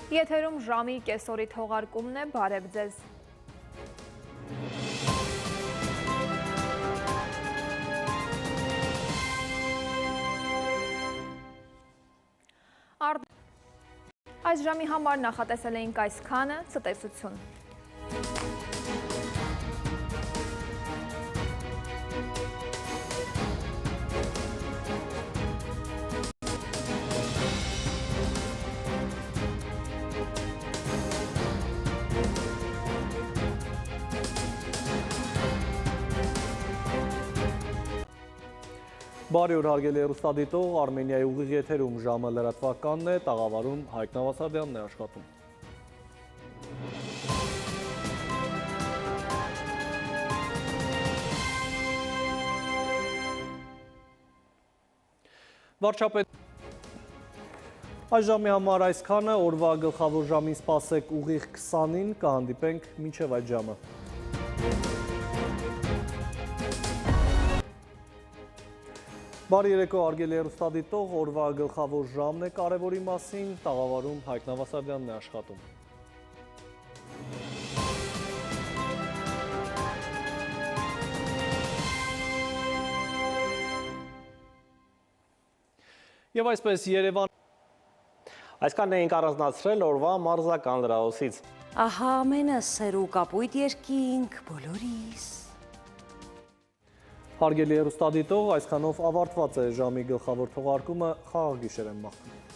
Եթերում ժամի կեսօրի թողարկումն է, բարև ձեզ։ Այս ժամի համար նախատեսել էինք այսքանը, ցտեսություն։ Բարի օր հարգելի հեռուստադիտող, Արմենիայի ուղիղ եթերում ժամը լրատվականն է, տաղավարում Հայկ Նավասարդյանն է աշխատում։ Վարչապետ այս ժամի համար այսքանը, օրվա գլխավոր ժամին սպասեք ուղիղ 20-ին, կհանդիպենք մինչև այդ ժամը։ Բարի երեկո հարգելի հեռուստադիտող, օրվա գլխավոր ժամն է կարևորի մասին, տաղավարում Հայկ Նավասարդյանն է աշխատում։ Եվ այսպես Երևան Այսքանն էինք առանձնացրել օրվա մարզական լրահոսից։ Ահա ամենը սեր ու կապույտ երկինք բոլորիս։ Հարգելի հեռուստադիտող, այսքանով ավարտված է ժամի գլխավոր թողարկումը, խաղաղ գիշեր եմ մաղթում։